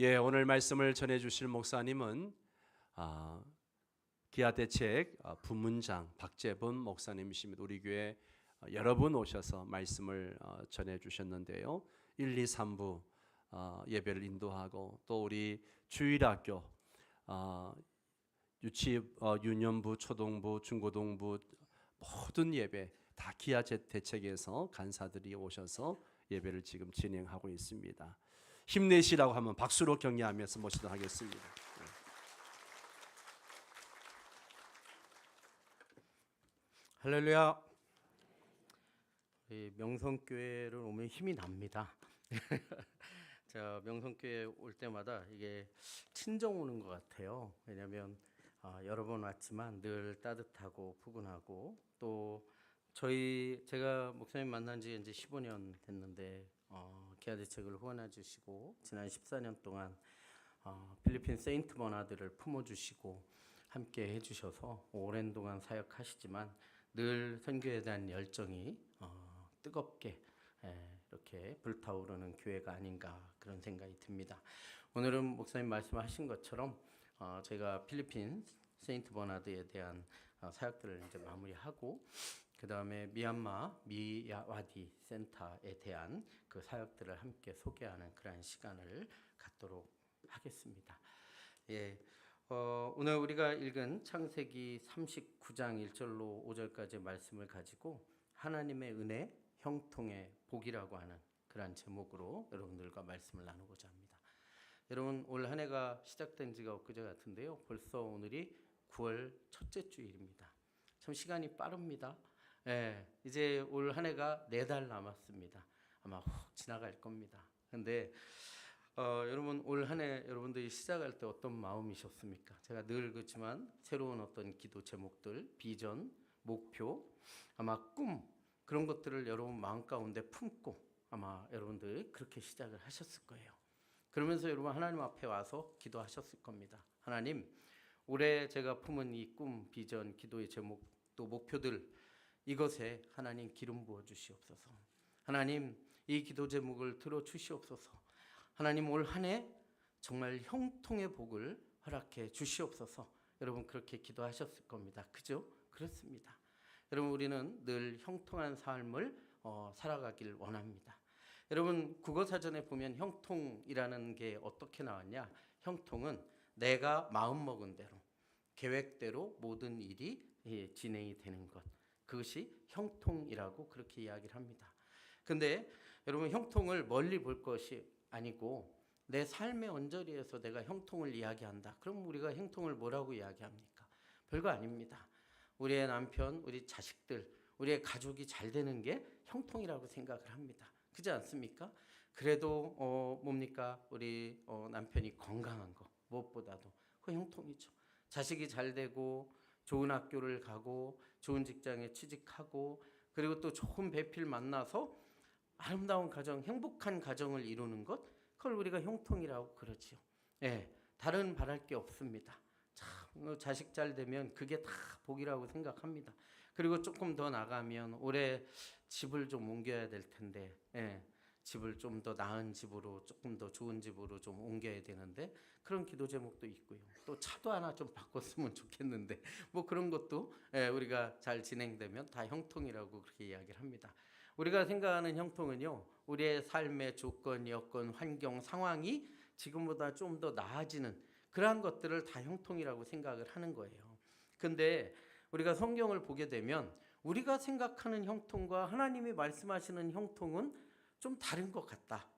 오늘 말씀을 전해 주실 목사님은 기아대책 부문장 박재범 목사님이십니다. 우리 교회 여러 분 오셔서 말씀을 전해 주셨는데요. 1, 2, 3부 예배를 인도하고 또 우리 주일학교 유년부, 초동부, 중고등부 모든 예배 다 기아대책에서 간사들이 오셔서 예배를 지금 진행하고 있습니다. 힘내시라고 하면 박수로 격려하면서 모시도록 하겠습니다. 할렐루야. 명성교회를 오면 힘이 납니다. 자, 명성교회 올 때마다 이게 친정 오는 것 같아요. 왜냐하면 여러 번 왔지만 늘 따뜻하고 푸근하고 또 제가 목사님 만난 지 이제 15년 됐는데 기아대책을 후원해 주시고 지난 14년 동안 필리핀 세인트 버나드를 품어주시고 함께 해주셔서 오랜 동안 사역하시지만 늘 선교에 대한 열정이 뜨겁게 이렇게 불타오르는 교회가 아닌가 그런 생각이 듭니다. 오늘은 목사님 말씀하신 것처럼 제가 필리핀 세인트 버나드에 대한 사역들을 이제 마무리하고 그 다음에 미얀마 미야와디 센터에 대한 그 사역들을 함께 소개하는 그런 시간을 갖도록 하겠습니다. 오늘 우리가 읽은 창세기 39장 1절로 5절까지의 말씀을 가지고 하나님의 은혜, 형통의 복이라고 하는 그러한 제목으로 여러분들과 말씀을 나누고자 합니다. 여러분, 올 한 해가 시작된 지가 엊그제 같은데요. 벌써 오늘이 9월 첫째 주일입니다. 참 시간이 빠릅니다. 이제 올 한 해가 4달 남았습니다. 아마 훅 지나갈 겁니다. 근데 여러분, 올 한 해 여러분들이 시작할 때 어떤 마음이셨습니까? 제가 늘 그렇지만 새로운 어떤 기도 제목들, 비전, 목표, 아마 꿈 그런 것들을 여러분 마음 가운데 품고 아마 여러분들이 그렇게 시작을 하셨을 거예요. 그러면서 여러분 하나님 앞에 와서 기도하셨을 겁니다. 하나님, 올해 제가 품은 이 꿈, 비전, 기도의 제목 또 목표들 이것에 하나님 기름 부어 주시옵소서. 하나님, 이 기도 제목을 들어 주시옵소서. 하나님, 올 한 해 정말 형통의 복을 허락해 주시옵소서. 여러분 그렇게 기도하셨을 겁니다. 그죠? 그렇습니다. 여러분, 우리는 늘 형통한 삶을 살아가길 원합니다. 여러분, 국어사전에 보면 형통이라는 게 어떻게 나왔냐? 형통은 내가 마음먹은 대로 계획대로 모든 일이 진행이 되는 것, 그것이 형통이라고 그렇게 이야기를 합니다. 근데 여러분, 형통을 멀리 볼 것이 아니고 내 삶의 언저리에서 내가 형통을 이야기한다. 그럼 우리가 형통을 뭐라고 이야기합니까? 별거 아닙니다. 우리의 남편, 우리 자식들, 우리의 가족이 잘 되는 게 형통이라고 생각을 합니다. 그렇지 않습니까? 그래도 뭡니까? 우리 남편이 건강한 거 무엇보다도 그 형통이죠. 자식이 잘 되고 좋은 학교를 가고 좋은 직장에 취직하고 그리고 또 좋은 배필 만나서 아름다운 가정, 행복한 가정을 이루는 것, 그걸 우리가 형통이라고 그러지요. 다른 바랄 게 없습니다. 참, 자식 잘 되면 그게 다 복이라고 생각합니다. 그리고 조금 더 나가면 올해 집을 좀 옮겨야 될 텐데, 집을 좀 더 나은 집으로, 조금 더 좋은 집으로 좀 옮겨야 되는데 그런 기도 제목도 있고요. 또 차도 하나 좀 바꿨으면 좋겠는데 뭐 그런 것도 우리가 잘 진행되면 다 형통이라고 그렇게 이야기를 합니다. 우리가 생각하는 형통은요, 우리의 삶의 조건, 여건, 환경, 상황이 지금보다 좀 더 나아지는 그러한 것들을 다 형통이라고 생각을 하는 거예요. 근데 우리가 성경을 보게 되면 우리가 생각하는 형통과 하나님이 말씀하시는 형통은 좀 다른 것 같다.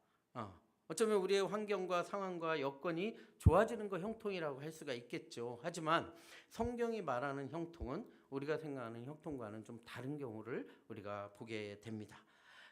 어쩌면 우리의 환경과 상황과 여건이 좋아지는 거 형통이라고 할 수가 있겠죠. 하지만 성경이 말하는 형통은 우리가 생각하는 형통과는 좀 다른 경우를 우리가 보게 됩니다.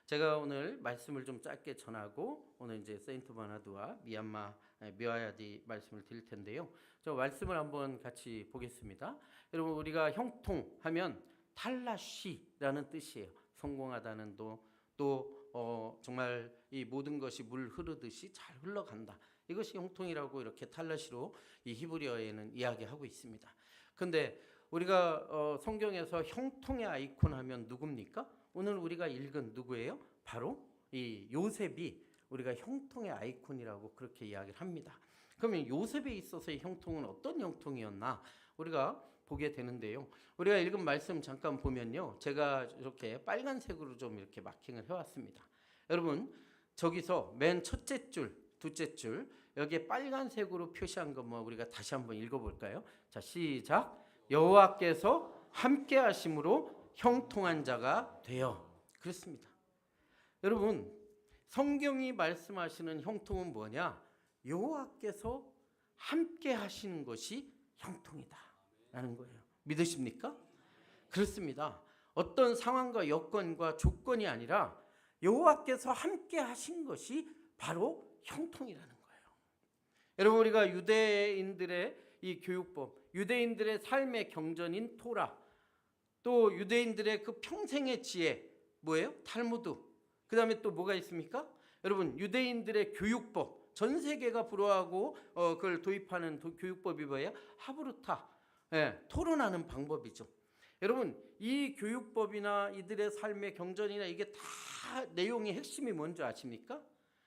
제가 오늘 말씀을 좀 짧게 전하고 오늘 이제 세인트 버나드와 미얀마 미야와디 말씀을 드릴 텐데요. 저 말씀을 한번 같이 보겠습니다. 여러분, 우리가 형통하면 탈라쉬라는 뜻이에요. 성공하다는 또 정말 이 모든 것이 물 흐르듯이 잘 흘러간다. 이것이 형통이라고 이렇게 탈라시로 이 히브리어에는 이야기하고 있습니다. 근데 우리가 성경에서 형통의 아이콘 하면 누굽니까? 오늘 우리가 읽은 누구예요? 바로 이 요셉이 우리가 형통의 아이콘이라고 그렇게 이야기를 합니다. 그러면 요셉에 있어서의 형통은 어떤 형통이었나 우리가 보게 되는데요. 우리가 읽은 말씀 잠깐 보면요, 제가 이렇게 빨간색으로 좀 이렇게 마킹을 해왔습니다. 여러분, 저기서 맨 첫째 줄, 둘째 줄 여기에 빨간색으로 표시한 거 뭐 우리가 다시 한번 읽어볼까요? 자, 시작. 여호와께서 함께 하심으로 형통한 자가 되어. 그렇습니다. 여러분, 성경이 말씀하시는 형통은 뭐냐? 여호와께서 함께 하시는 것이 형통이다 라는 거예요. 믿으십니까? 그렇습니다. 어떤 상황과 여건과 조건이 아니라 여호와께서 함께 하신 것이 바로 형통이라는 거예요. 여러분, 우리가 유대인들의 이 교육법, 유대인들의 삶의 경전인 토라, 또 유대인들의 그 평생의 지혜 뭐예요? 탈무드. 그 다음에 또 뭐가 있습니까? 여러분, 유대인들의 교육법, 전 세계가 불허하고 그걸 도입하는 교육법이 뭐예요? 하브루타, 토론하는 방법이죠. 여러분, 이 교육법이나 이들의 삶의 경전이나 이게 다 내용의 핵심이 뭔지 아십니까?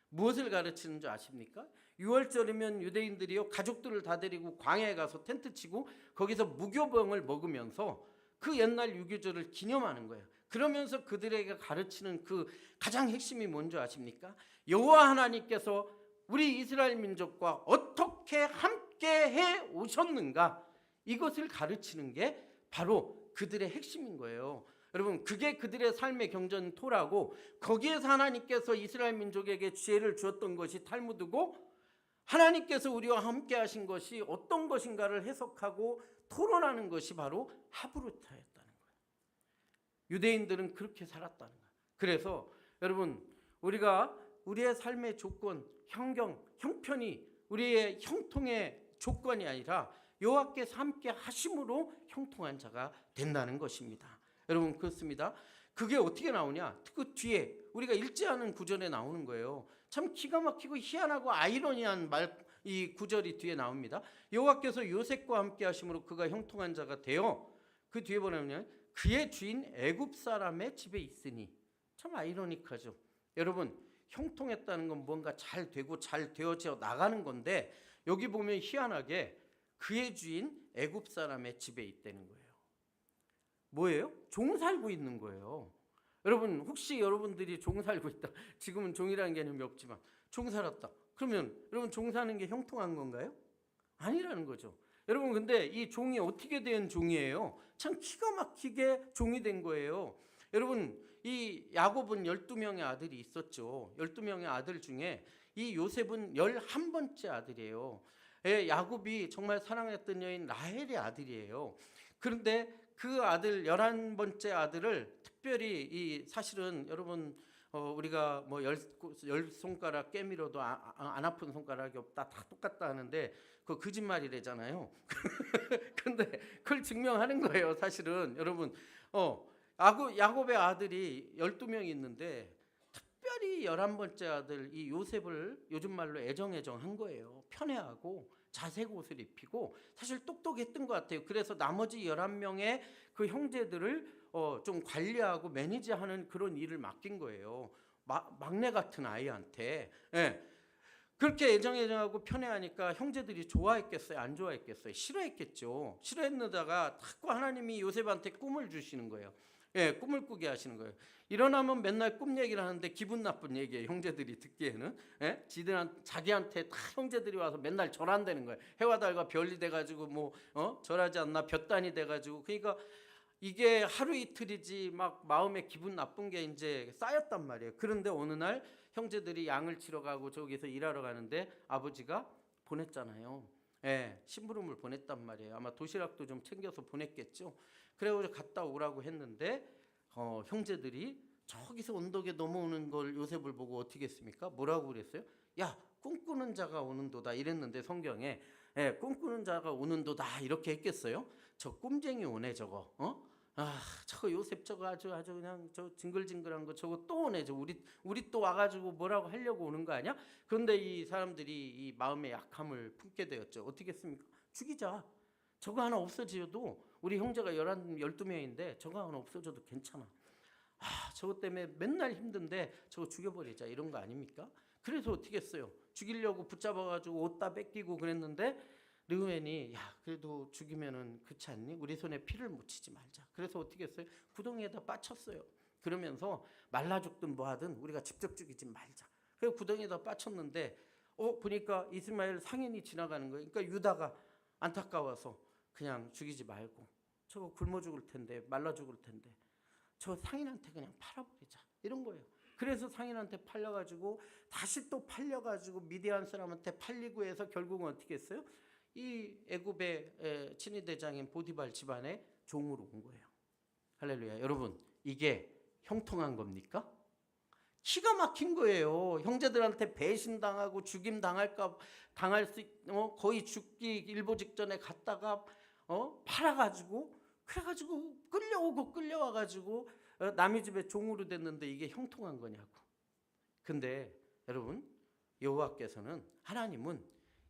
무엇을 가르치는 줄 아십니까? 6월절이면 유대인들이요, 가족들을 다 데리고 광야에 가서 텐트 치고 거기서 무교병을 먹으면서 그 옛날 유교절을 기념하는 거예요. 그러면서 그들에게 가르치는 그 가장 핵심이 뭔지 아십니까? 여호와 하나님께서 우리 이스라엘 민족과 어떻게 함께해 오셨는가, 이것을 가르치는 게 바로 그들의 핵심인 거예요. 여러분, 그게 그들의 삶의 경전 토라고, 거기에서 하나님께서 이스라엘 민족에게 지혜를 주었던 것이 탈무드고, 하나님께서 우리와 함께 하신 것이 어떤 것인가를 해석하고 토론하는 것이 바로 하브루타였다는 거예요. 유대인들은 그렇게 살았다는 거예요. 그래서 여러분, 우리가 우리의 삶의 조건, 환경, 형편이 우리의 형통의 조건이 아니라 여호와께서 함께 하심으로 형통한 자가 된다는 것입니다. 여러분, 그렇습니다. 그게 어떻게 나오냐? 그 뒤에 우리가 읽지 않은 구절에 나오는 거예요. 참 기가 막히고 희한하고 아이러니한 이 구절이 뒤에 나옵니다. 여호와께서 요셉과 함께 하심으로 그가 형통한 자가 되어, 그 뒤에 보면 그의 주인 애굽 사람의 집에 있으니. 참 아이러니하죠. 여러분, 형통했다는 건 뭔가 잘 되고 잘 되어져 나가는 건데, 여기 보면 희한하게 그의 주인 애굽 사람의 집에 있다는 거예요. 뭐예요? 종 살고 있는 거예요. 여러분, 혹시 여러분들이 종 살고 있다, 지금은 종이라는 개념이 없지만 종 살았다, 그러면 여러분, 종 사는 게 형통한 건가요? 아니라는 거죠. 여러분, 근데 이 종이 어떻게 된 종이에요? 참 기가 막히게 종이 된 거예요. 여러분, 이 야곱은 12명의 아들이 있었죠. 12명의 아들 중에 이 요셉은 11번째 아들이에요. 야곱이 정말 사랑했던 여인 라헬의 아들이에요. 그런데 그 아들, 11번째 아들을 특별히, 이 사실은 여러분, 우리가 뭐 열 손가락 깨밀어도 안 아픈 손가락이 없다, 다 똑같다 하는데 그 거짓말이래잖아요. 근데 그걸 증명하는 거예요. 사실은 여러분, 야곱의 아들이 12명이 있는데 특별히 11번째 아들 이 요셉을 요즘 말로 애정한 거예요. 편애하고 자색 옷을 입히고, 사실 똑똑했던 것 같아요. 그래서 나머지 11명의 그 형제들을 좀 관리하고 매니지하는 그런 일을 맡긴 거예요. 막내 같은 아이한테. 그렇게 애정하고 편애하니까 형제들이 좋아했겠어요? 안 좋아했겠어요? 싫어했겠죠. 싫어했는다가 자꾸 하나님이 요셉한테 꿈을 주시는 거예요. 꿈을 꾸게 하시는 거예요. 일어나면 맨날 꿈 얘기를 하는데 기분 나쁜 얘기예요. 형제들이 듣기에는. 자기한테 다 형제들이 와서 맨날 절한다는 거예요. 해와 달과 별이 돼가지고 뭐 절하지 않나, 볕단이 돼가지고. 그러니까 이게 하루 이틀이지 막 마음에 기분 나쁜 게 이제 쌓였단 말이에요. 그런데 어느 날 형제들이 양을 치러 가고 저기서 일하러 가는데 아버지가 보냈잖아요. 심부름을 보냈단 말이에요. 아마 도시락도 좀 챙겨서 보냈겠죠. 그래서 갔다 오라고 했는데 형제들이 저기서 언덕에 넘어오는 걸 요셉을 보고 어떻게 했습니까? 뭐라고 그랬어요? 야, 꿈꾸는 자가 오는도다 이랬는데 성경에 꿈꾸는 자가 오는도다 이렇게 했겠어요? 저 꿈쟁이 오네 저거. 저거 요셉 저거 아주 그냥 저 징글징글한 거 저거 또 오네. 저 우리 또 와가지고 뭐라고 하려고 오는 거 아니야? 그런데 이 사람들이 이 마음의 약함을 품게 되었죠. 어떻게 했습니까? 죽이자. 저거 하나 없어져도, 우리 형제가 12명인데 저거 하나 없어져도 괜찮아. 저거 때문에 맨날 힘든데 저거 죽여버리자, 이런 거 아닙니까? 그래서 어떻게 했어요? 죽이려고 붙잡아가지고 옷 다 뺏기고 그랬는데 르우벤이 야 그래도 죽이면은 그렇지 않니? 우리 손에 피를 묻히지 말자. 그래서 어떻게 했어요? 구덩이에다 빠쳤어요. 그러면서 말라 죽든 뭐 하든 우리가 직접 죽이지 말자. 그래서 구덩이에다 빠쳤는데 보니까 이스마엘 상인이 지나가는 거예요. 그러니까 유다가 안타까워서 그냥 죽이지 말고 저거 굶어 죽을 텐데 말라 죽을 텐데 저 상인한테 그냥 팔아버리자 이런 거예요. 그래서 상인한테 팔려가지고 다시 또 팔려가지고 미디안 사람한테 팔리고 해서 결국은 어떻게 했어요? 이 애굽의 친위대장인 보디발 집안의 종으로 온 거예요. 할렐루야. 여러분 이게 형통한 겁니까? 기가 막힌 거예요. 형제들한테 배신당하고 죽임 당할 수 거의 죽기 일보 직전에 갔다가 팔아가지고 그래가지고 끌려와가지고 남의 집에 종으로 됐는데 이게 형통한 거냐고. 근데 여러분 여호와께서는 하나님은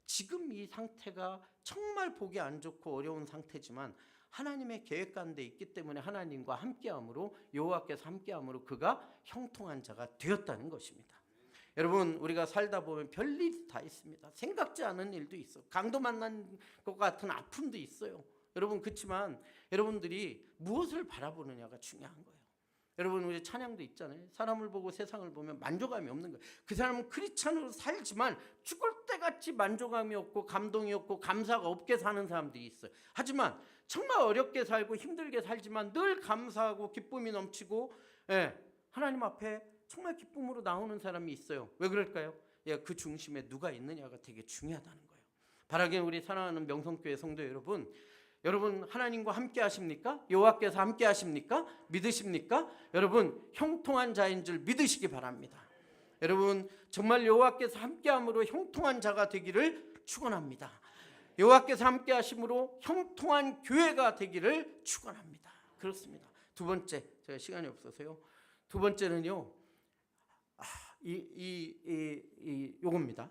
지금 이 상태가 정말 보기 안 좋고 어려운 상태지만 하나님의 계획 가운데 있기 때문에 하나님과 함께함으로 여호와께서 함께함으로 그가 형통한 자가 되었다는 것입니다. 여러분 우리가 살다 보면 별일이 다 있습니다. 생각지 않은 일도 있어. 강도 만난 것 같은 아픔도 있어요. 여러분 그렇지만 여러분들이 무엇을 바라보느냐가 중요한 거예요. 여러분 우리 찬양도 있잖아요. 사람을 보고 세상을 보면 만족감이 없는 거예요. 그 사람은 크리스찬으로 살지만 죽을 때같이 만족감이 없고 감동이 없고 감사가 없게 사는 사람들이 있어요. 하지만 정말 어렵게 살고 힘들게 살지만 늘 감사하고 기쁨이 넘치고 하나님 앞에 정말 기쁨으로 나오는 사람이 있어요. 왜 그럴까요? 그 중심에 누가 있느냐가 되게 중요하다는 거예요. 바라기는 우리 사랑하는 명성교회 성도 여러분 하나님과 함께 하십니까? 여호와께서 함께 하십니까? 믿으십니까? 여러분 형통한 자인 줄 믿으시기 바랍니다. 여러분 정말 여호와께서 함께함으로 형통한 자가 되기를 축원합니다. 여호와께서 함께 하심으로 형통한 교회가 되기를 축원합니다. 그렇습니다. 두 번째 제가 시간이 없어서요. 두 번째는요. 요겁니다.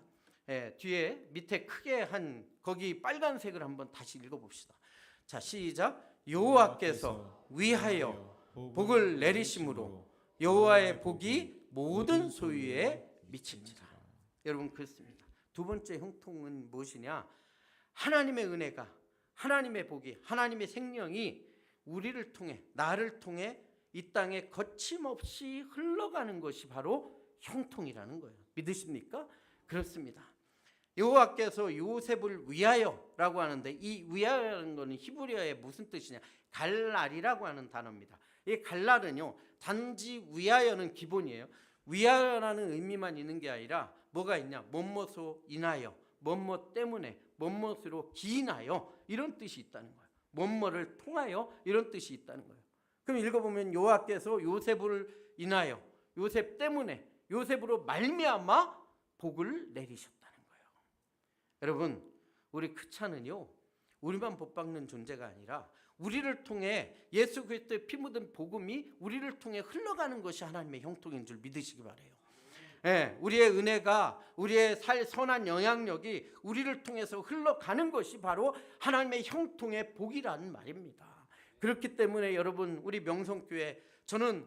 뒤에 밑에 크게 한 거기 빨간색을 한번 다시 읽어봅시다. 자 시작. 여호와께서 위하여 복을 내리심으로 여호와의 복이 모든 소유에 미칩니다. 여러분 그렇습니다. 두 번째 형통은 무엇이냐? 하나님의 은혜가 하나님의 복이 하나님의 생명이 우리를 통해 나를 통해 이 땅에 거침없이 흘러가는 것이 바로 형통이라는 거예요. 믿으십니까? 그렇습니다. 여호와께서 요셉을 위하여라고 하는데 이 위하여라는 것은 히브리어의 무슨 뜻이냐? 갈랄이라고 하는 단어입니다. 이 갈랄은요 단지 위하여는 기본이에요. 위하여라는 의미만 있는 게 아니라 뭐가 있냐? 뭐뭇으로 인하여, 뭐뭇 때문에, 뭐뭇으로 기인하여 이런 뜻이 있다는 거예요. 뭐뭐를 통하여 이런 뜻이 있다는 거예요. 그럼 읽어보면 여호와께서 요셉을 인하여, 요셉 때문에, 요셉으로 말미암아 복을 내리셨다는 거예요. 여러분 우리 크차는요 우리만 복받는 존재가 아니라 우리를 통해 예수 그리스도의 피 묻은 복음이 우리를 통해 흘러가는 것이 하나님의 형통인 줄 믿으시기 바라요. 우리의 은혜가 우리의 선한 영향력이 우리를 통해서 흘러가는 것이 바로 하나님의 형통의 복이라는 말입니다. 그렇기 때문에 여러분 우리 명성교회 저는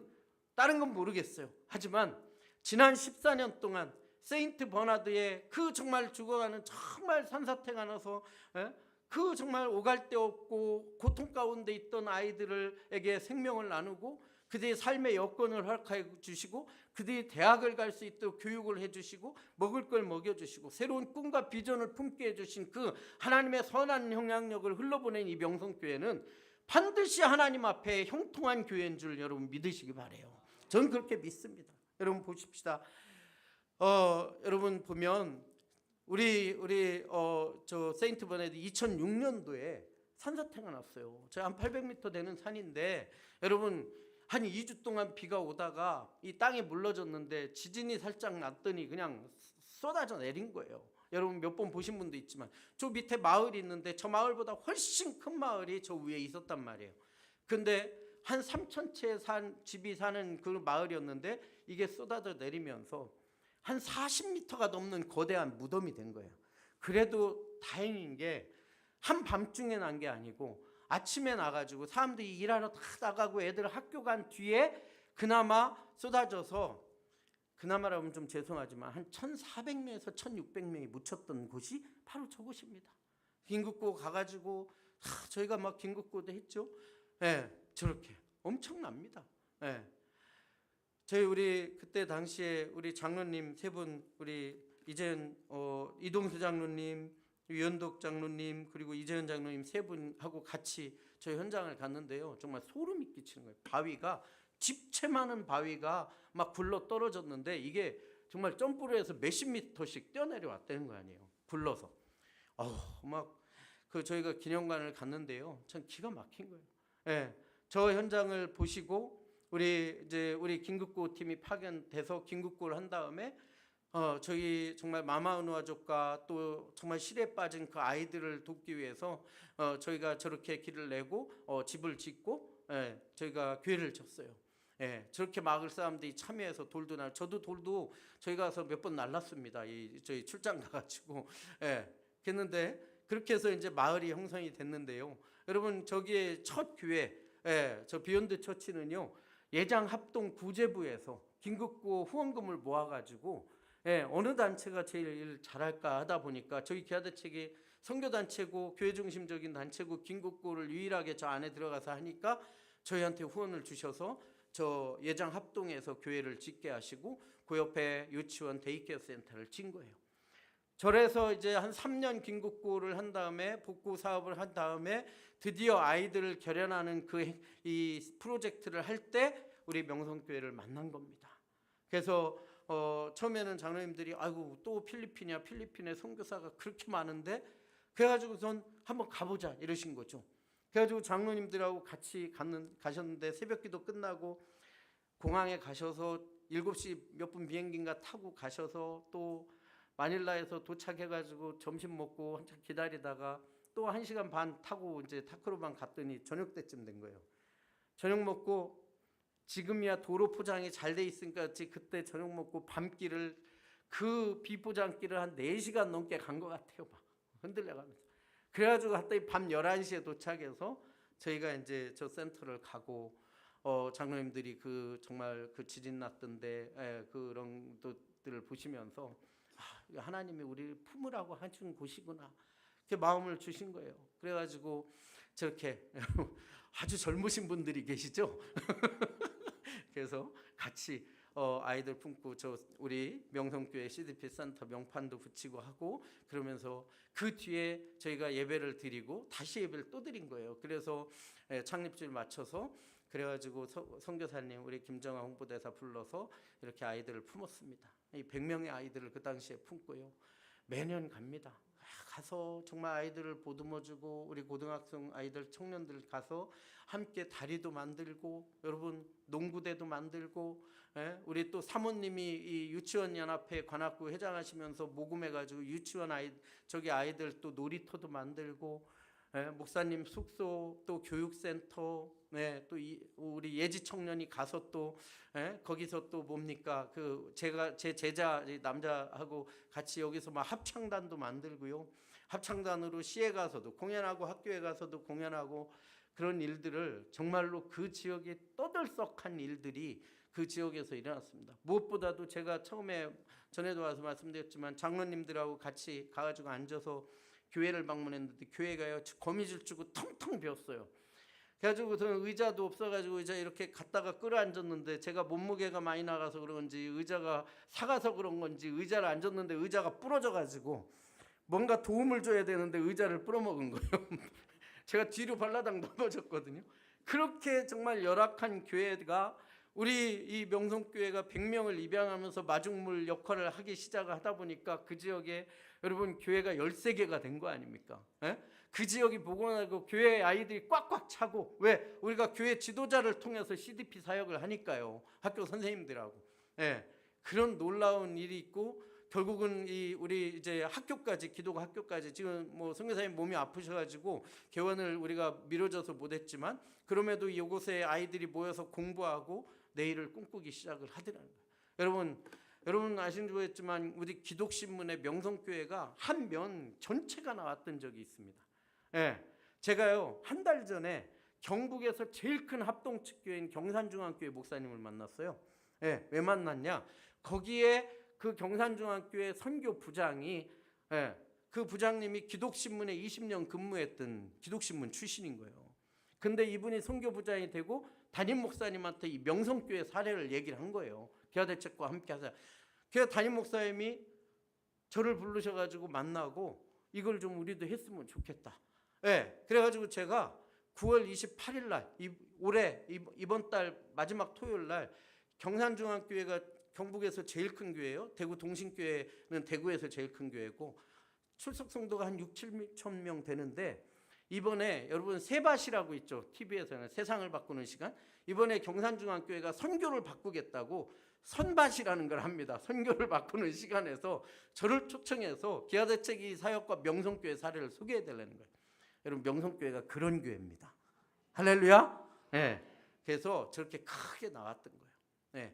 다른 건 모르겠어요. 하지만 지난 14년 동안 세인트 버나드의 그 정말 죽어가는 정말 산사태가 나서 그 정말 오갈 데 없고 고통 가운데 있던 아이들에게 생명을 나누고 그들의 삶의 여건을 허락해 주시고 그들이 대학을 갈 수 있도록 교육을 해주시고 먹을 걸 먹여주시고 새로운 꿈과 비전을 품게 해주신 그 하나님의 선한 영향력을 흘러보낸 이 명성교회는 반드시 하나님 앞에 형통한 교회인 줄 여러분 믿으시기 바라요. 저는 그렇게 믿습니다. 여러분 보십시다. 여러분 보면 우리 저 세인트 버나드 2006년도에 산사태가 났어요. 저 한 800m 되는 산인데 여러분 한 2주 동안 비가 오다가 이 땅이 물러졌는데 지진이 살짝 났더니 그냥 쏟아져 내린 거예요. 여러분 몇 번 보신 분도 있지만 저 밑에 마을이 있는데 저 마을보다 훨씬 큰 마을이 저 위에 있었단 말이에요. 근데 한 3,000채 집이 사는 그 마을이었는데 이게 쏟아져 내리면서 한 40m가 넘는 거대한 무덤이 된 거예요. 그래도 다행인 게 한밤중에 난 게 아니고 아침에 나가지고 사람들이 일하러 다 나가고 애들 학교 간 뒤에 그나마 쏟아져서 그나마라면 좀 죄송하지만 한 1,400명에서 1,600명이 묻혔던 곳이 바로 저곳입니다. 긴급고 가가지고 저희가 막 긴급고도 했죠. 예, 저렇게 엄청납니다. 예. 저희 우리 그때 당시에 우리 장로님 세 분, 우리 이재현 이동수 장로님, 유현덕 장로님, 그리고 이재현 장로님 세 분하고 같이 저희 현장을 갔는데요. 정말 소름이 끼치는 거예요. 바위가 집채 많은 바위가 막 굴러 떨어졌는데 이게 정말 점프를 해서 몇십 미터씩 뛰어내려왔다는 거 아니에요. 굴러서. 막 그 저희가 기념관을 갔는데요. 참 기가 막힌 거예요. 예, 저 현장을 보시고 우리 긴급구 팀이 파견돼서 긴급구를 한 다음에 저희 정말 마마은우아족과 또 정말 실에 빠진 그 아이들을 돕기 위해서 저희가 저렇게 길을 내고 집을 짓고 저희가 교회를 졌어요. 예, 저렇게 막을 사람들이 참여해서 돌도 날, 저도 돌도 저희 가서 몇 번 날랐습니다. 저희 출장 가가지고 그랬는데 그렇게 해서 이제 마을이 형성이 됐는데요. 여러분 저기에 첫 교회, 저 비욘드 처치는요 예장 합동 구제부에서 긴급구 후원금을 모아가지고 어느 단체가 제일 잘할까 하다 보니까 저희 기아대책이 선교단체고 교회 중심적인 단체고 긴급구를 유일하게 저 안에 들어가서 하니까 저희한테 후원을 주셔서 저 예장 합동에서 교회를 짓게 하시고 그 옆에 유치원 데이케어 센터를 진 거예요. 저래서 이제 한 3년 긴급구를 한 다음에 복구 사업을 한 다음에 드디어 아이들을 결연하는 이 프로젝트를 할 때 우리 명성교회를 만난 겁니다. 그래서 처음에는 장로님들이 아이고 또 필리핀이야, 필리핀에 선교사가 그렇게 많은데, 그래가지고 전 한번 가보자 이러신 거죠. 그래가지고 장로님들하고 같이 가셨는데 새벽기도 끝나고 공항에 가셔서 7시 몇 분 비행기인가 타고 가셔서 또 마닐라에서 도착해가지고 점심 먹고 한참 기다리다가 또 1시간 반 타고 이제 타크로반 갔더니 저녁 때쯤 된 거예요. 저녁 먹고 지금이야 도로 포장이 잘 돼 있으니까 그때 저녁 먹고 밤길을 그 비포장길을 한 4시간 넘게 간 것 같아요. 막 흔들려가면서. 그래가지고 갔더니 밤 11시에 도착해서 저희가 이제 저 센터를 가고 장로님들이 정말 그 지진 났던데 그런 것들을 보시면서 하나님이 우리를 품으라고 하신 곳이구나 이렇게 마음을 주신 거예요. 그래가지고 저렇게 아주 젊으신 분들이 계시죠. 그래서 같이 아이들 품고 우리 명성교회 CDP 센터 명판도 붙이고 하고 그러면서 그 뒤에 저희가 예배를 드리고 다시 예배를 또 드린 거예요. 그래서 창립주일 맞춰서 그래가지고 선교사님 우리 김정아 홍보대사 불러서 이렇게 아이들을 품었습니다. 이 100명의 아이들을 그 당시에 품고요. 매년 갑니다. 가서 정말 아이들을 보듬어주고 우리 고등학생 아이들 청년들 가서 함께 다리도 만들고 여러분 농구대도 만들고 우리 또 사모님이 이 유치원 연합회 관악구 회장하시면서 모금해가지고 유치원 아이들 또 놀이터도 만들고 목사님 숙소 또 교육센터 또 우리 예지 청년이 가서 또 거기서 또 뭡니까 제 제자 남자하고 같이 여기서 막 합창단도 만들고요. 합창단으로 시에 가서도 공연하고 학교에 가서도 공연하고 그런 일들을 정말로 그 지역에 떠들썩한 일들이 그 지역에서 일어났습니다. 무엇보다도 제가 처음에 전에도 와서 말씀드렸지만 장로님들하고 같이 가가지고 앉아서 교회를 방문했는데 교회가요 거미줄 주고 텅텅 비었어요. 그래가지고 저는 의자도 없어가지고 의자 이렇게 갖다가 끌어앉았는데 제가 몸무게가 많이 나가서 그런지 의자가 사가서 그런 건지 의자를 앉았는데 의자가 부러져가지고 뭔가 도움을 줘야 되는데 의자를 부러먹은 거예요. 제가 뒤로 발라당 넘어졌거든요. 그렇게 정말 열악한 교회가 우리 이 명성교회가 100명을 입양하면서 마중물 역할을 하기 시작하다 보니까 그 지역에 여러분 교회가 13개가 된 거 아닙니까? 그 지역이 복원하고 교회 아이들이 꽉꽉 차고 왜? 우리가 교회 지도자를 통해서 CDP 사역을 하니까요. 학교 선생님들하고 그런 놀라운 일이 있고 결국은 우리 이제 학교까지 기도가 학교까지 지금 뭐 선교사님 몸이 아프셔가지고 개원을 우리가 미뤄져서 못했지만 그럼에도 이곳에 아이들이 모여서 공부하고 내일을 꿈꾸기 시작을 하더라는 거예요. 여러분 아시는지 모르겠지만 우리 기독신문의 명성교회가 한 면 전체가 나왔던 적이 있습니다. 제가요 한 달 전에 경북에서 제일 큰 합동측교회인 경산중앙교회 목사님을 만났어요. 왜 만났냐? 거기에 그 경산중앙교회 선교 부장이 그 부장님이 기독신문에 20년 근무했던 기독신문 출신인 거예요. 근데 이분이 선교 부장이 되고 담임 목사님한테 이 명성교회 사례를 얘기를 한 거예요. 기아대책과 함께 하자. 그래서 담임 목사님이 저를 부르셔가지고 만나고 이걸 좀 우리도 했으면 좋겠다. 그래가지고 제가 9월 28일 날 올해 이번 달 마지막 토요일 날 경산중앙교회가 경북에서 제일 큰 교회예요. 대구 동신교회는 대구에서 제일 큰 교회고 출석 성도가 한 6, 7천 명 되는데 이번에 여러분 세밭이라고 있죠. TV에서는 세상을 바꾸는 시간. 이번에 경산중앙교회가 선교를 바꾸겠다고 선밭이라는 걸 합니다. 선교를 바꾸는 시간에서 저를 초청해서 기아대책위 사역과 명성교회 사례를 소개해 달라는 거예요. 여러분 명성교회가 그런 교회입니다. 할렐루야. 그래서 저렇게 크게 나왔던 거예요.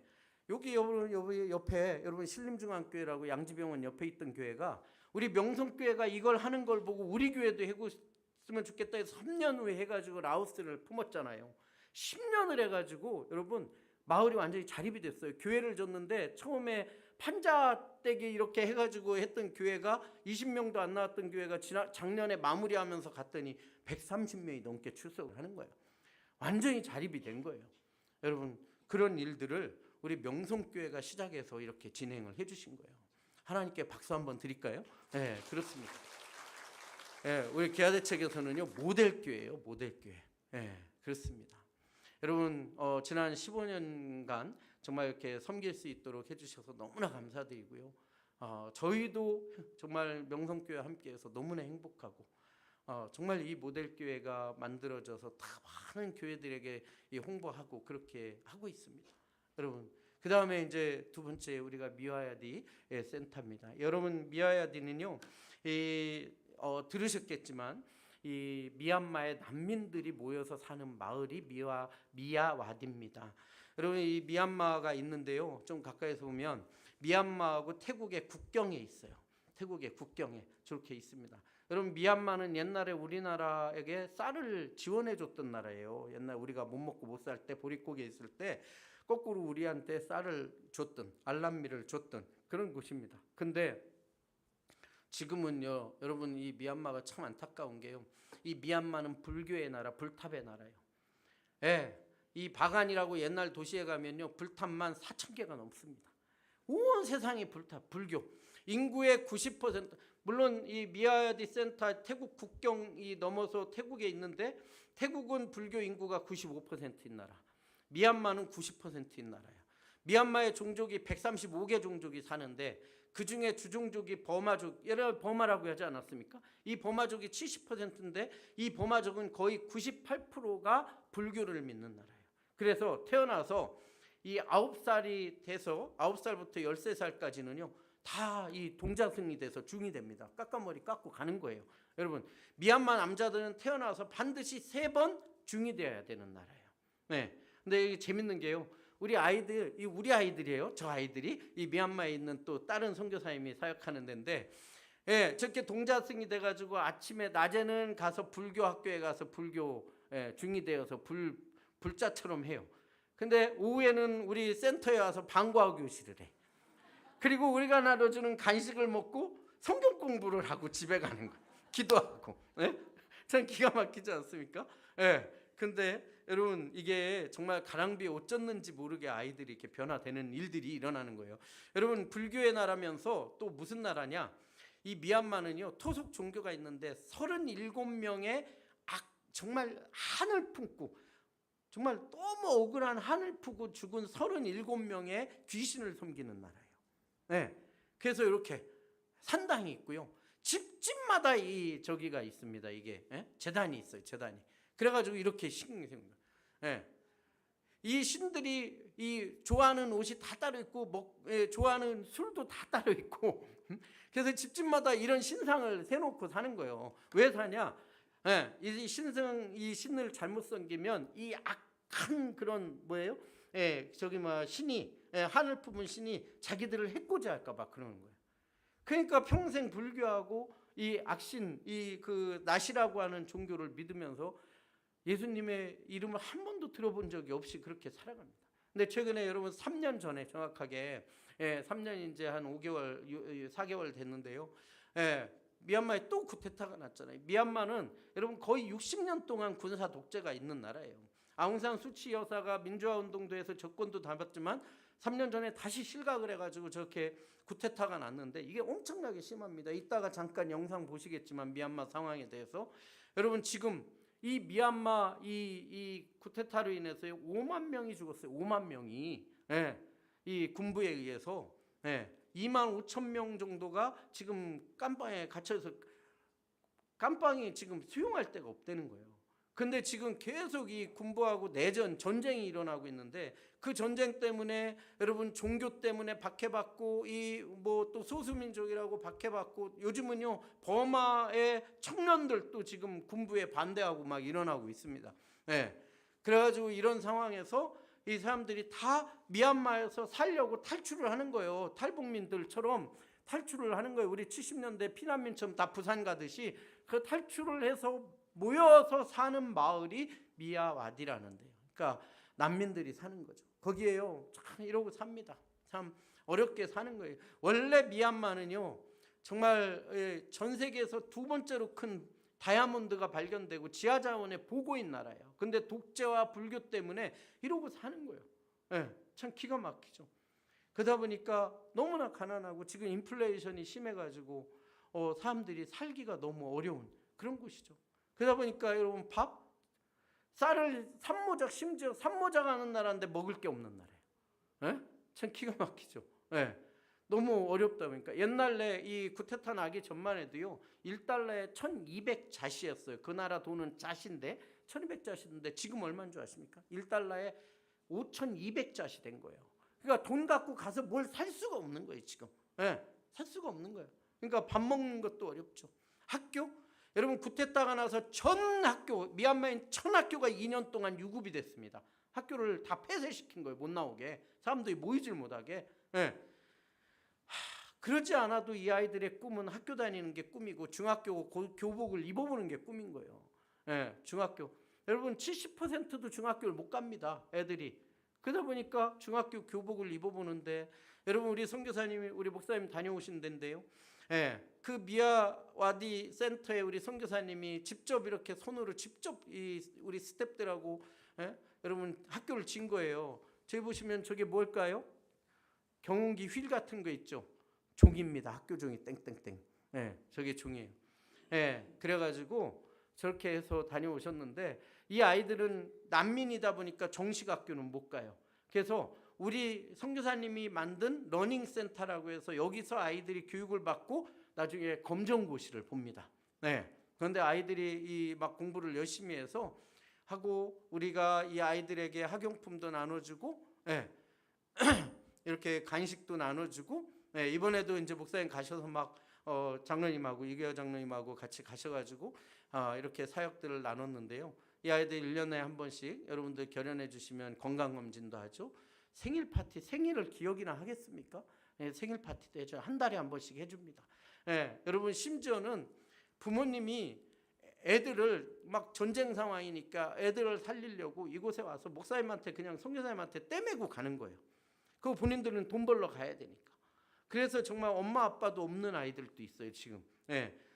여기 옆에 여러분 신림중앙교회라고 양지병원 옆에 있던 교회가 우리 명성교회가 이걸 하는 걸 보고 우리 교회도 해봤으면 좋겠다 해서 3년 후에 해가지고 라오스를 품었잖아요. 10년을 해가지고 여러분 마을이 완전히 자립이 됐어요. 교회를 줬는데 처음에 판자떼기 이렇게 해가지고 했던 교회가 20명도 안 나왔던 교회가 작년에 마무리하면서 갔더니 130명이 넘게 출석을 하는 거예요. 완전히 자립이 된 거예요. 여러분 그런 일들을 우리 명성교회가 시작해서 이렇게 진행을 해주신 거예요. 하나님께 박수 한번 드릴까요? 그렇습니다. 우리 기아대책에서는요 모델교회예요. 모델교회. 그렇습니다. 여러분 지난 15년간 정말 이렇게 섬길 수 있도록 해주셔서 너무나 감사드리고요. 저희도 정말 명성교회 함께해서 너무나 행복하고 정말 이 모델교회가 만들어져서 다 많은 교회들에게 홍보하고 그렇게 하고 있습니다. 여러분 그 다음에 이제 두 번째 우리가 미와야디 센터입니다. 여러분 미와야디는요 들으셨겠지만 이 미얀마의 난민들이 모여서 사는 마을이 미야와디입니다. 여러분 이 미얀마가 있는데요. 좀 가까이서 보면 미얀마하고 태국의 국경에 있어요. 태국의 국경에 저렇게 있습니다. 여러분 미얀마는 옛날에 우리나라에게 쌀을 지원해 줬던 나라예요. 옛날 우리가 못 먹고 못 살 때 보릿고개 있을 때 거꾸로 우리한테 쌀을 줬던 알람미를 줬던 그런 곳입니다. 근데 지금은요 여러분 이 미얀마가 참 안타까운 게요. 이 미얀마는 불교의 나라, 불탑의 나라예요. 이 바간이라고 옛날 도시에 가면요 불탑만 4,000개가 넘습니다. 온 세상이 불탑, 불교. 인구의 90% 물론 이 미야디 센터 태국 국경이 넘어서 태국에 있는데 태국은 불교 인구가 95%인 나라. 미얀마는 90%인 나라예요. 미얀마의 종족이 135개 종족이 사는데 그 중에 주종족이 버마족, 예를 버마라고 하지 않았습니까? 이 버마족이 70%인데 이 버마족은 거의 98%가 불교를 믿는 나라예요. 그래서 태어나서 이 9살이 돼서 9살부터 13살까지는요 다 이 동자승이 돼서 중이 됩니다. 깎아머리 깎고 가는 거예요. 여러분 미얀마 남자들은 태어나서 반드시 3번 중이 되어야 되는 나라예요. 근데 이게 재밌는 게요. 우리 아이들이에요. 저 아이들이 이 미얀마에 있는 또 다른 선교사님이 사역하는 데인데 저렇게 동자승이 돼가지고 아침에 낮에는 가서 불교 학교에 가서 불교 중이 되어서 불자처럼 해요. 근데 오후에는 우리 센터에 와서 방과후 교실을 해. 그리고 우리가 나눠주는 간식을 먹고 성경 공부를 하고 집에 가는 거예요. 기도하고. 참 기가 막히지 않습니까? 근데 여러분 이게 정말 가랑비에 옷 젖는지 모르게 아이들이 이렇게 변화되는 일들이 일어나는 거예요. 여러분 불교의 나라면서 또 무슨 나라냐? 이 미얀마는요 토속 종교가 있는데 37명의 정말 한을 품고 정말 너무 억울한 한을 푸고 죽은 37명의 귀신을 섬기는 나라예요. 그래서 이렇게 산당이 있고요. 집집마다 이 저기가 있습니다. 이게 제단이 있어요. 제단이. 그래가지고 이렇게 신경이 생긴 거예요. 이 신들이 이 좋아하는 옷이 다 따로 있고 좋아하는 술도 다 따로 있고 그래서 집집마다 이런 신상을 세놓고 사는 거예요. 왜 사냐? 이 신을 잘못 섬기면 이 악한 그런 뭐예요? 신이 한을 품은 신이 자기들을 해코지 할까봐 그러는 거예요. 그러니까 평생 불교하고 이 악신, 그 나시라고 하는 종교를 믿으면서 예수님의 이름을 한 번도 들어본 적이 없이 그렇게 살아갑니다. 근데 최근에 여러분 3년 전에 정확하게 3년 이제 한 5개월, 4개월 됐는데요. 미얀마에 또 쿠데타가 났잖아요. 미얀마는 여러분 거의 60년 동안 군사 독재가 있는 나라예요. 아웅산 수치 여사가 민주화 운동도 해서 정권도 잡았지만 3년 전에 다시 실각을 해가지고 저렇게 쿠데타가 났는데 이게 엄청나게 심합니다. 이따가 잠깐 영상 보시겠지만 미얀마 상황에 대해서 여러분 지금 이 미얀마 이 쿠데타로 인해서 5만 명이 죽었어요. 5만 명이 이 군부에 의해서 2만 5천 명 정도가 지금 깜빵에 갇혀서 깜빵이 지금 수용할 데가 없다는 거예요. 근데 지금 계속 이 군부하고 내전, 전쟁이 일어나고 있는데 그 전쟁 때문에 여러분 종교 때문에 박해받고 이 뭐 또 소수민족이라고 박해받고 요즘은요 버마의 청년들도 지금 군부에 반대하고 막 일어나고 있습니다. 그래가지고 이런 상황에서 이 사람들이 다 미얀마에서 살려고 탈출을 하는 거예요. 탈북민들처럼 탈출을 하는 거예요. 우리 70년대 피난민처럼 다 부산 가듯이 그 탈출을 해서 모여서 사는 마을이 미야와디라는 데요. 그러니까 난민들이 사는 거죠. 거기에요. 참 이러고 삽니다. 참 어렵게 사는 거예요. 원래 미얀마는요. 정말 전 세계에서 두 번째로 큰 다이아몬드가 발견되고 지하자원의 보고인 나라예요. 근데 독재와 불교 때문에 이러고 사는 거예요. 참 기가 막히죠. 그러다 보니까 너무나 가난하고 지금 인플레이션이 심해가지고 사람들이 살기가 너무 어려운 그런 곳이죠. 그러다 보니까 여러분 쌀을 산모작 심지어 산모작 하는 나라인데 먹을 게 없는 나라예요. 참 기가 막히죠. 너무 어렵다 보니까 옛날에 이 쿠데타 나기 전만 해도요 1달러에 1200자시였어요. 그 나라 돈은 자시인데 1200자시인데 지금 얼마인 줄 아십니까? 1달러에 5200자시 된 거예요. 그러니까 돈 갖고 가서 뭘 살 수가 없는 거예요 지금. 살 수가 없는 거예요. 그러니까 밥 먹는 것도 어렵죠. 학교? 여러분 쿠데타가 나서 전 학교 미얀마인 1000학교가 2년 동안 유급이 됐습니다. 학교를 다 폐쇄시킨 거예요. 못 나오게. 사람들이 모이질 못하게. 그러지 않아도 이 아이들의 꿈은 학교 다니는 게 꿈이고 중학교 교복을 입어보는 게 꿈인 거예요. 중학교. 여러분 70%도 중학교를 못 갑니다. 애들이. 그러다 보니까 중학교 교복을 입어보는데 여러분 우리 선교사님이 우리 목사님 다녀오신 데인데요. 그 미야와디 센터에 우리 선교사님이 직접 이렇게 손으로 직접 우리 스태프들하고 여러분 학교를 진 거예요. 저기 보시면 저게 뭘까요? 경운기 휠 같은 거 있죠. 종입니다. 학교 종이 땡땡땡. 저게 종이에요. 그래가지고 저렇게 해서 다녀오셨는데 이 아이들은 난민이다 보니까 정식 학교는 못 가요. 그래서 우리 선교사님이 만든 러닝센터라고 해서 여기서 아이들이 교육을 받고 나중에 검정고시를 봅니다. 그런데 아이들이 막 공부를 열심히 해서 하고 우리가 이 아이들에게 학용품도 나눠주고 이렇게 간식도 나눠주고 이번에도 이제 목사님 가셔서 막 장로님하고 이계호 장로님하고 같이 가셔가지고 이렇게 사역들을 나눴는데요. 이 아이들 1년에 한 번씩 여러분들 결연해 주시면 건강검진도 하죠. 생일 파티, 생일을 기억이나 하겠습니까? 생일 파티도 해줘요. 한 달에 한 번씩 해줍니다. 여러분 심지어는 부모님이 애들을 막 전쟁 상황이니까 애들을 살리려고 이곳에 와서 목사님한테 그냥 선교사님한테 떼매고 가는 거예요. 그 본인들은 돈 벌러 가야 되니까. 그래서 정말 엄마 아빠도 없는 아이들도 있어요 지금.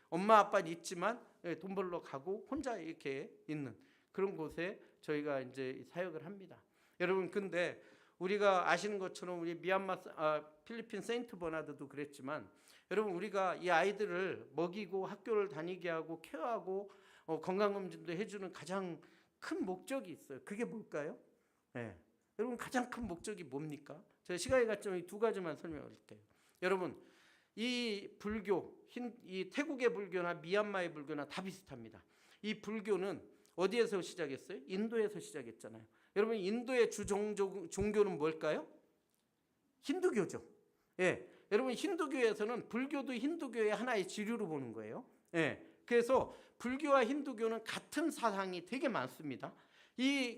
엄마 아빠는 있지만 돈 벌러 가고 혼자 이렇게 있는 그런 곳에 저희가 이제 사역을 합니다. 여러분 근데 우리가 아시는 것처럼 우리 필리핀 세인트 버나드도 그랬지만 여러분 우리가 이 아이들을 먹이고 학교를 다니게 하고 케어하고 건강검진도 해주는 가장 큰 목적이 있어요. 그게 뭘까요? 여러분 가장 큰 목적이 뭡니까? 제가 시간이 갔지만 이 두 가지만 설명드릴게요. 여러분 이 불교, 이 태국의 불교나 미얀마의 불교나 다 비슷합니다. 이 불교는 어디에서 시작했어요? 인도에서 시작했잖아요. 여러분 인도의 주 종교는 뭘까요? 힌두교죠. 여러분 힌두교에서는 불교도 힌두교의 하나의 지류로 보는 거예요. 그래서 불교와 힌두교는 같은 사상이 되게 많습니다.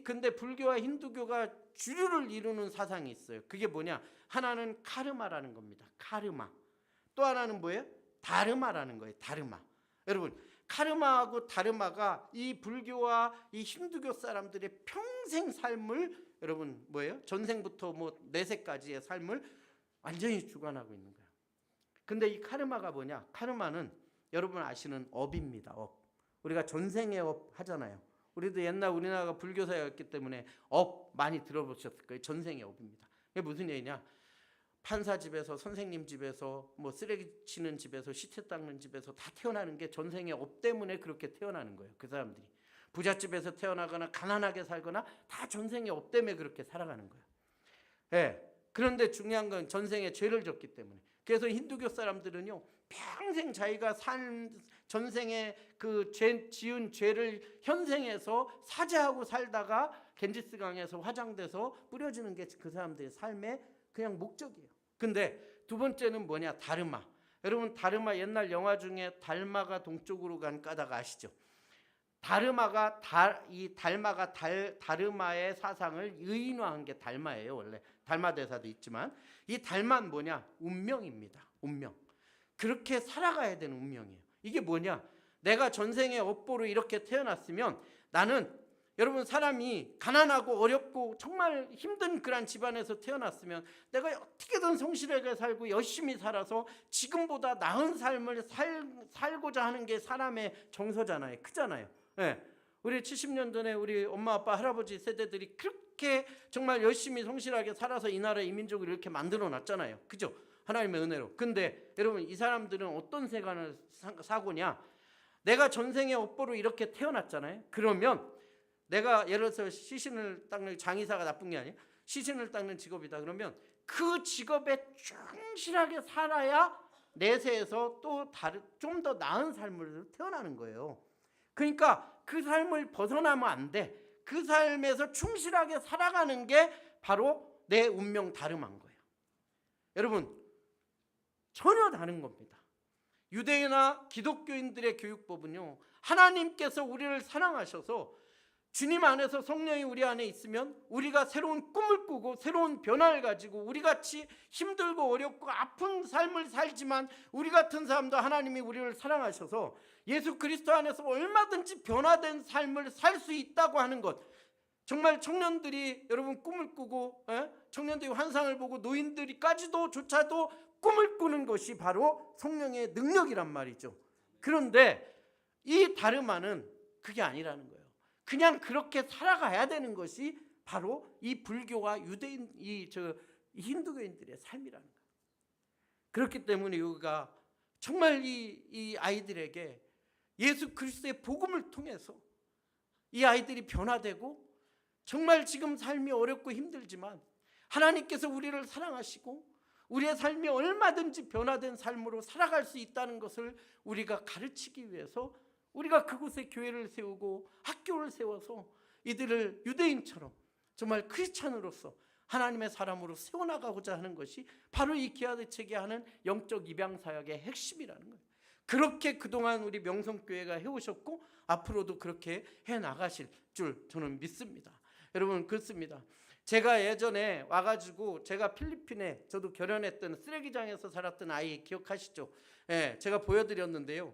근데 불교와 힌두교가 주류를 이루는 사상이 있어요. 그게 뭐냐? 하나는 카르마라는 겁니다. 카르마. 또 하나는 뭐예요? 다르마라는 거예요. 다르마. 여러분 카르마하고 다르마가 이 불교와 이 힌두교 사람들의 평생 삶을 여러분 뭐예요? 전생부터 뭐 내세까지의 삶을 완전히 주관하고 있는 거예요. 근데 이 카르마가 뭐냐? 카르마는 여러분 아시는 업입니다. 업. 우리가 전생의 업 하잖아요. 우리도 옛날 우리나라가 불교사였기 때문에 업 많이 들어보셨을 거예요. 전생의 업입니다. 이게 무슨 얘기냐? 판사 집에서, 선생님 집에서, 뭐 쓰레기 치는 집에서, 시체 닦는 집에서 다 태어나는 게 전생의 업 때문에 그렇게 태어나는 거예요. 그 사람들이 부잣집에서 태어나거나 가난하게 살거나 다 전생의 업 때문에 그렇게 살아가는 거예요. 예. 그런데 중요한 건 전생에 죄를 졌기 때문에. 그래서 힌두교 사람들은요, 평생 자기가 산 전생에 그 지은 죄를 현생에서 사죄하고 살다가 겐지스강에서 화장돼서 뿌려지는 게 그 사람들의 삶의 그냥 목적이에요. 근데 두 번째는 뭐냐? 다르마. 여러분 다르마 옛날 영화 중에 달마가 동쪽으로 간 까닭 아시죠? 다르마가 다르마의 사상을 의인화한 게 달마예요. 원래 달마 대사도 있지만 이 달마는 뭐냐? 운명입니다. 운명. 그렇게 살아가야 되는 운명이에요. 이게 뭐냐? 내가 전생의 업보로 이렇게 태어났으면 나는 여러분 사람이 가난하고 어렵고 정말 힘든 그런 집안에서 태어났으면 내가 어떻게든 성실하게 살고 열심히 살아서 지금보다 나은 삶을 살고자 하는 게 사람의 정서잖아요. 크잖아요. 네. 우리 70년 전에 우리 엄마 아빠 할아버지 세대들이 그렇게 정말 열심히 성실하게 살아서 이 나라 이민족을 이렇게 만들어 놨잖아요. 그죠? 하나님의 은혜로. 근데 여러분 이 사람들은 어떤 세간을 사고냐? 내가 전생의 업보로 이렇게 태어났잖아요. 그러면 내가 예를 들어서 시신을 닦는 장의사가 나쁜 게 아니에요. 시신을 닦는 직업이다. 그러면 그 직업에 충실하게 살아야 내세에서 또 좀 더 나은 삶을 태어나는 거예요. 그러니까 그 삶을 벗어나면 안 돼. 그 삶에서 충실하게 살아가는 게 바로 내 운명 다름한 거예요. 여러분 전혀 다른 겁니다. 유대인이나 기독교인들의 교육법은요, 하나님께서 우리를 사랑하셔서 주님 안에서 성령이 우리 안에 있으면 우리가 새로운 꿈을 꾸고 새로운 변화를 가지고 우리 같이 힘들고 어렵고 아픈 삶을 살지만 우리 같은 사람도 하나님이 우리를 사랑하셔서 예수 그리스도 안에서 얼마든지 변화된 삶을 살 수 있다고 하는 것. 정말 청년들이 여러분 꿈을 꾸고 청년들이 환상을 보고 노인들이까지도 조차도 꿈을 꾸는 것이 바로 성령의 능력이란 말이죠. 그런데 이 다르마는 그게 아니라는 거예요. 그냥 그렇게 살아가야 되는 것이 바로 이 불교와 유대인 힌두교인들의 삶이라는 거예요. 그렇기 때문에 우리가 정말 이 아이들에게 예수 그리스도의 복음을 통해서 이 아이들이 변화되고 정말 지금 삶이 어렵고 힘들지만 하나님께서 우리를 사랑하시고 우리의 삶이 얼마든지 변화된 삶으로 살아갈 수 있다는 것을 우리가 가르치기 위해서 우리가 그곳에 교회를 세우고 학교를 세워서 이들을 유대인처럼 정말 크리스찬으로서 하나님의 사람으로 세워나가고자 하는 것이 바로 이 기아대책이 하는 영적 입양사역의 핵심이라는 거예요. 그렇게 그동안 우리 명성교회가 해오셨고 앞으로도 그렇게 해나가실 줄 저는 믿습니다. 여러분 그렇습니다. 제가 예전에 와가지고 제가 필리핀에 저도 결혼했던 쓰레기장에서 살았던 아이 기억하시죠? 제가 보여드렸는데요.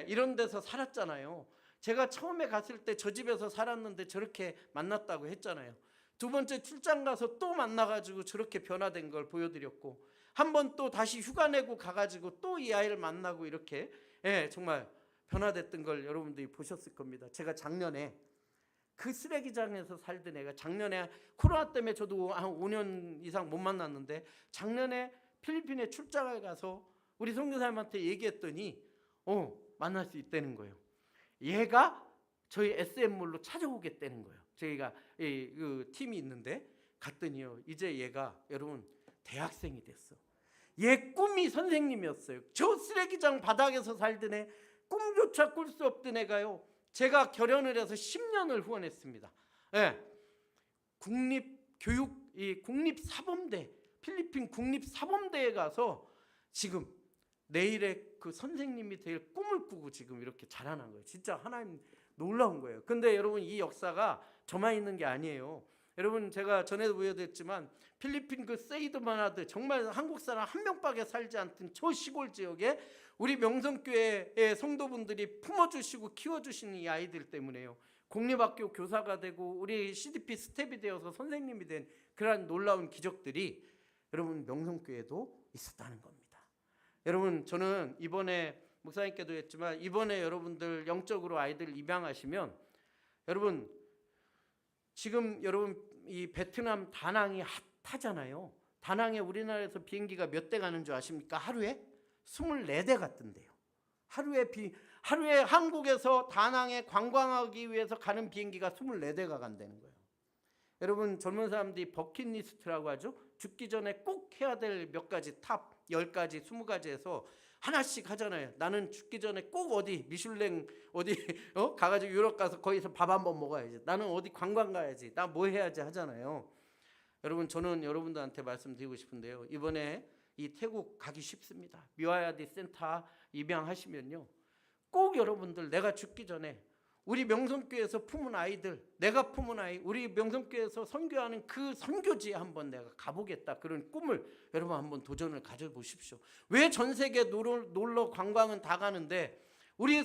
이런 데서 살았잖아요. 제가 처음에 갔을 때 저 집에서 살았는데 저렇게 만났다고 했잖아요. 두 번째 출장 가서 또 만나가지고 저렇게 변화된 걸 보여드렸고 한 번 또 다시 휴가 내고 가가지고 또 이 아이를 만나고 이렇게 정말 변화됐던 걸 여러분들이 보셨을 겁니다. 제가 작년에 그 쓰레기장에서 살던 애가 작년에 코로나 때문에 저도 한 5년 이상 못 만났는데 작년에 필리핀에 출장을 가서 우리 선교사님한테 얘기했더니 만날 수 있다는 거예요. 얘가 저희 SM몰로 찾아오겠다는 거예요. 저희가 그 팀이 있는데 갔더니요. 이제 얘가 여러분 대학생이 됐어. 얘 꿈이 선생님이었어요. 저 쓰레기장 바닥에서 살던 애 꿈조차 꿀 수 없던 애가요. 제가 결혼을 해서 10년을 후원했습니다. 국립사범대 필리핀 국립사범대에 가서 지금 내일의 그 선생님이 될 꿈을 꾸고 지금 이렇게 자라난 거예요. 진짜 하나님 놀라운 거예요. 근데 여러분 이 역사가 저만 있는 게 아니에요. 여러분 제가 전에도 보여드렸지만 필리핀 그 세이드마나드 정말 한국 사람 한 명밖에 살지 않던 저 시골 지역에 우리 명성교회의 성도분들이 품어주시고 키워주시는 이 아이들 때문에요. 공립학교 교사가 되고 우리 CDP 스텝이 되어서 선생님이 된 그러한 놀라운 기적들이 여러분 명성교회도 있었다는 겁니다. 여러분 저는 이번에 목사님께도 했지만 이번에 여러분들 영적으로 아이들 입양하시면 여러분 지금 여러분 이 베트남 다낭이 핫하잖아요. 다낭에 우리나라에서 비행기가 몇 대 가는 줄 아십니까? 하루에 24대 갔던데요. 하루에 한국에서 다낭에 관광하기 위해서 가는 비행기가 24대가 간다는 거예요. 여러분 젊은 사람들이 버킷리스트라고 하죠. 죽기 전에 꼭 해야 될 몇 가지 탑 10가지 20가지에서 하나씩 하잖아요. 나는 죽기 전에 꼭 어디 미슐랭 어디 가가지고 유럽 가서 거기서 밥 한번 먹어야지. 나는 어디 관광 가야지. 나 뭐 해야지 하잖아요. 여러분 저는 여러분들한테 말씀드리고 싶은데요. 이번에 이 태국 가기 쉽습니다. 미와야디 센터 입양하시면요. 꼭 여러분들 내가 죽기 전에 우리 명성교회에서 품은 아이들, 내가 품은 아이, 우리 명성교회에서 선교하는 그 선교지에 한번 내가 가보겠다. 그런 꿈을 여러분 한번 도전을 가져보십시오. 왜 전 세계 놀러 관광은 다 가는데 우리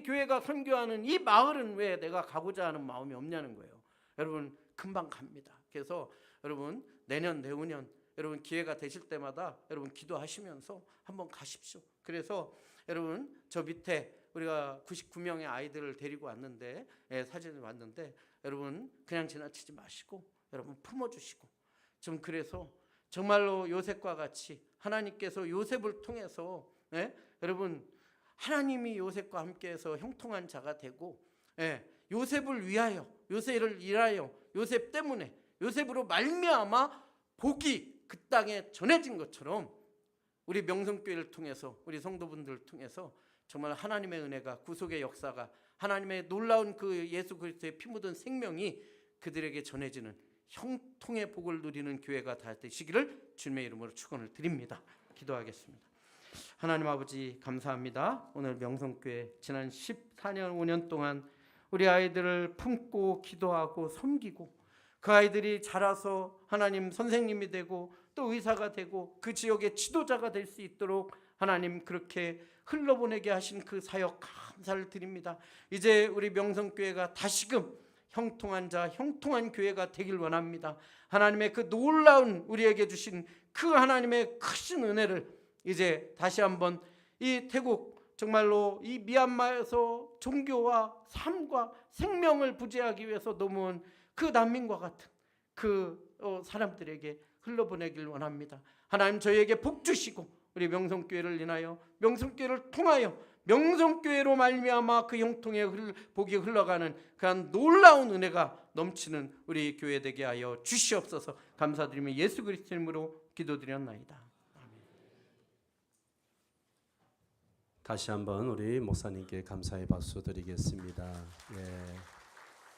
교회가 선교하는 이 마을은 왜 내가 가고자 하는 마음이 없냐는 거예요. 여러분 금방 갑니다. 그래서 여러분 내년, 내후년 여러분 기회가 되실 때마다 여러분 기도하시면서 한번 가십시오. 그래서 여러분 저 밑에 우리가 99명의 아이들을 데리고 왔는데 사진을 왔는데 여러분 그냥 지나치지 마시고 여러분 품어주시고 좀 그래서 정말로 요셉과 같이 하나님께서 요셉을 통해서 여러분 하나님이 요셉과 함께해서 형통한 자가 되고 요셉을 위하여 요셉을 일하여 요셉 때문에 요셉으로 말미암아 복이 그 땅에 전해진 것처럼 우리 명성교회를 통해서 우리 성도분들을 통해서 정말 하나님의 은혜가 구속의 역사가 하나님의 놀라운 그 예수 그리스도의 피 묻은 생명이 그들에게 전해지는 형통의 복을 누리는 교회가 다 되시기를 주님의 이름으로 축원을 드립니다. 기도하겠습니다. 하나님 아버지 감사합니다. 오늘 명성교회 지난 14년 5년 동안 우리 아이들을 품고 기도하고 섬기고 그 아이들이 자라서 하나님 선생님이 되고 또 의사가 되고 그 지역의 지도자가 될 수 있도록 하나님 그렇게 흘러보내게 하신 그 사역 감사를 드립니다. 이제 우리 명성교회가 다시금 형통한 자 형통한 교회가 되길 원합니다. 하나님의 그 놀라운 우리에게 주신 그 하나님의 크신 은혜를 이제 다시 한번 이 태국 정말로 이 미얀마에서 종교와 삶과 생명을 부재하기 위해서 넘어온 그 난민과 같은 그 사람들에게 흘러보내길 원합니다. 하나님 저희에게 복 주시고 우리 명성교회를 인하여 명성교회를 통하여 명성교회로 말미암아 그 형통의 복이 흘러가는 그한 놀라운 은혜가 넘치는 우리 교회 되게 하여 주시옵소서. 감사드리며 예수 그리스도 이름으로 기도드렸나이다. 다시 한번 우리 목사님께 감사의 박수 드리겠습니다. 예.